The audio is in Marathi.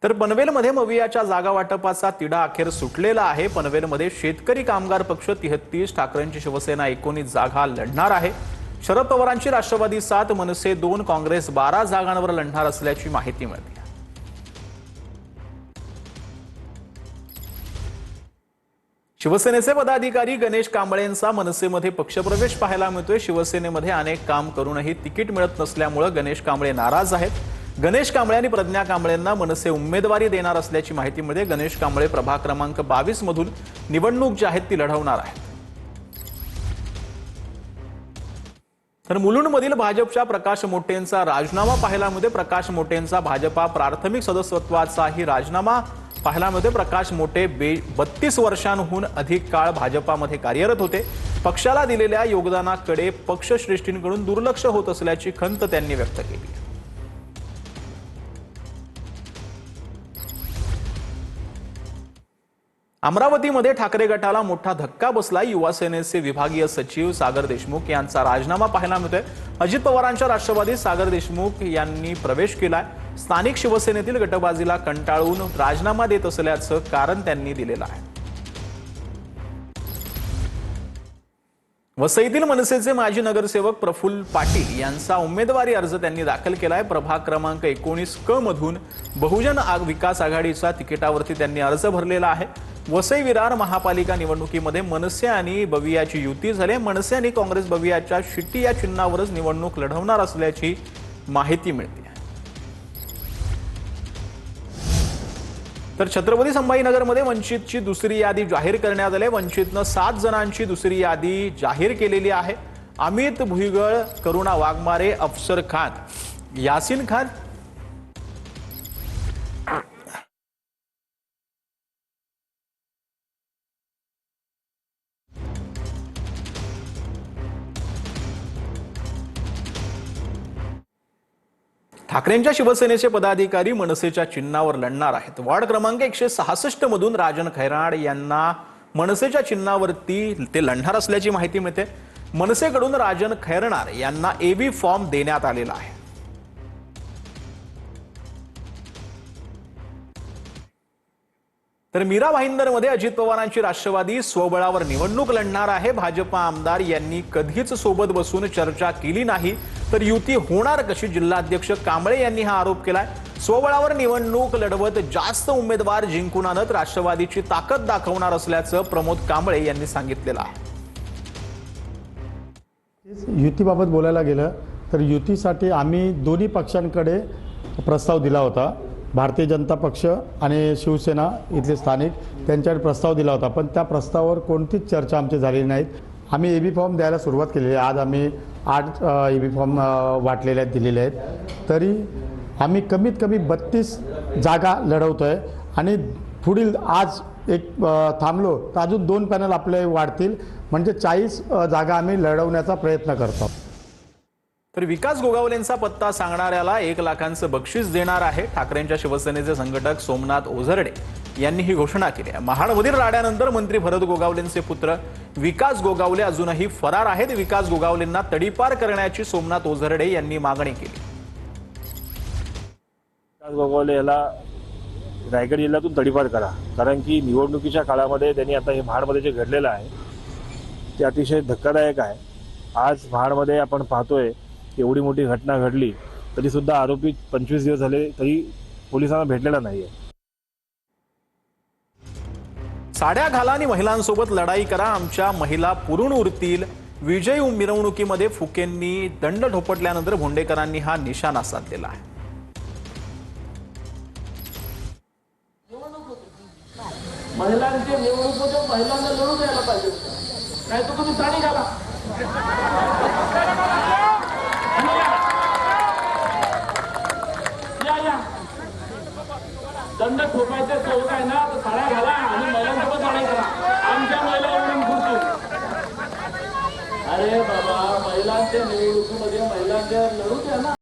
तर पनवेलमध्ये मवियाच्या जागा वाटपाचा तिढा अखेर सुटलेला आहे। पनवेलमध्ये शेतकरी कामगार पक्ष 33, ठाकरेंची शिवसेना 19 जागा लढणार आहे। शरद पवारांची राष्ट्रवादी 7, मनसे 2, काँग्रेस 12 जागांवर लढणार असल्याची माहिती मिळते। शिवसेनेचे पदाधिकारी गणेश कांबळेंचा मनसेमध्ये पक्षप्रवेश पाहायला मिळतोय। शिवसेनेमध्ये अनेक काम करूनही तिकीट मिळत नसल्यामुळे गणेश कांबळे नाराज आहेत। गणेश कांबळे आणि प्रज्ञा कांबळेंना मनसे उमेदवारी देणार असल्याची माहिती मिळते। गणेश कांबळे प्रभाग क्रमांक 22 मधून निवडणूक जी आहे ती लढवणार आहेत। तर मुलुंडमधील भाजपच्या प्रकाश मोटेंचा राजीनामा पाहायला मिळतोय। प्रकाश मोटेंचा भाजपा प्राथमिक सदस्यत्वाचाही राजीनामा पाहायला मिळतोय। प्रकाश मोटे 32 वर्षांहून अधिक काळ भाजपामध्ये कार्यरत होते। पक्षाला दिलेल्या योगदानाकडे पक्षश्रेष्ठींकडून दुर्लक्ष होत असल्याची खंत त्यांनी व्यक्त केली। अमरावतीमध्ये ठाकरे गटाला मोठा धक्का बसला। युवा सेनेचे विभागीय सचिव सागर देशमुख यांचा राजीनामा पाहायला मिळतोय। अजित पवारांच्या राष्ट्रवादीत सागर देशमुख यांनी प्रवेश केलाय। स्थानिक शिवसेनेतील गटबाजीला कंटाळून राजीनामा देत असल्याचं कारण त्यांनी दिलेलं आहे। वसईतील मनसेचे माजी नगरसेवक प्रफुल्ल पाटील यांचा उमेदवारी अर्ज त्यांनी दाखल केलाय। प्रभाग क्रमांक 19 क मधून बहुजन विकास आघाडीच्या तिकिटावरती त्यांनी अर्ज भरलेला आहे। वसई विरार महापालिका निवडणुकीमध्ये मनसे आणि बवियाची युती झाली। मनसे आणि काँग्रेस बवियाच्या शिट्टी या चिन्हावरच निवडणूक लढवणार असल्याची माहिती मिळते। तर छत्रपती संभाजीनगरमध्ये वंचितची दुसरी यादी जाहीर करण्यात आली। वंचितनं 7 जणांची दुसरी यादी जाहीर केलेली आहे। अमित भुईगळ, करुणा वाघमारे, अफसर खान, यासीन खान, ठाकरेंच्या शिवसेनेचे पदाधिकारी मनसेच्या चिन्हावर लढणार आहेत। वार्ड क्रमांक 166 मधून राजन खैराड यांना मनसेच्या चिन्हावरती ते लढणार असल्याची माहिती मिळते। मनसेकडून राजन खैरनार यांना एबी फॉर्म देण्यात आलेला आहे। तर मीरा भाईंदरमध्ये अजित पवारांची राष्ट्रवादी स्वबळावर निवडणूक लढणार आहे। भाजपा आमदार यांनी कधीच सोबत बसून चर्चा केली नाही, तर युती होणार कशी? जिल्हाध्यक्ष कांबळे यांनी हा आरोप केलाय। स्वबळावर निवडणूक लढवत जास्त उमेदवार जिंकून आणत राष्ट्रवादीची ताकद दाखवणार असल्याचं प्रमोद कांबळे यांनी सांगितलेलं आहे। युतीबाबत बोलायला गेलं तर युतीसाठी आम्ही दोन्ही पक्षांकडे प्रस्ताव दिला होता। भारतीय जनता पक्ष आणि शिवसेना इथले स्थानिक त्यांच्याकडे प्रस्ताव दिला होता, पण त्या प्रस्तावावर कोणतीच चर्चा आमची झालेली नाही। आम्ही एबी फॉर्म द्यायला सुरुवात केलेली आहे। आज आम्ही 8 एबी फॉर्म वाटलेले आहेत, दिलेले आहेत। तरी आम्ही कमीत कमी 32 जागा लढवतोय आणि पुढील आज एक थांबलो तर अजून 2 पॅनल आपले वाढतील, म्हणजे 40 जागा आम्ही लढवण्याचा प्रयत्न करतो। तर विकास गोगावलेंचा पत्ता सांगणाऱ्याला 1 लाखांचं बक्षीस देणार आहे। ठाकरेंच्या शिवसेनेचे संघटक सोमनाथ ओझरडे यांनी ही घोषणा केली आहे। महाडमधील राड्यानंतर मंत्री भरत गोगावलेंचे पुत्र विकास गोगावले अजूनही फरार आहेत। विकास गोगावलेंना तडीपार करण्याची सोमनाथ ओझरडे यांनी मागणी केली। विकास गोगावले याला रायगड जिल्ह्यातून तडीपार करा, कारण की निवडणुकीच्या काळामध्ये त्यांनी आता हे महाडमध्ये जे घडलेलं आहे ते अतिशय धक्कादायक आहे। आज महाडमध्ये आपण पाहतोय एवढी मोठी घटना घडली तरी सुद्धा आरोपी 25 दिवस झाले तरी पोलिसांना भेटलेला नाहीये। साड्या घाला आणि महिलांसोबत लढाई करा, आमच्या महिला पुरून उरतील। विजय मिरवणुकीमध्ये फुकेंनी दंड ठोपटल्यानंतर भोंडेकरांनी हा निशाणा साधलेला आहे। महिलांच्या निवडणुकीमध्ये महिलांना लढू द्यायला पाहिजे, नाही तर तुम्ही साडी घाला। दंड ठोकायचं सोबत आहे ना, तर साड्या घाला आणि महिलांसोबत लढाई करा, आमच्या महिला एवढून खुश। अरे बाबा, महिलांच्या निवडणुकीमध्ये महिलांच्या लढू द्या ना।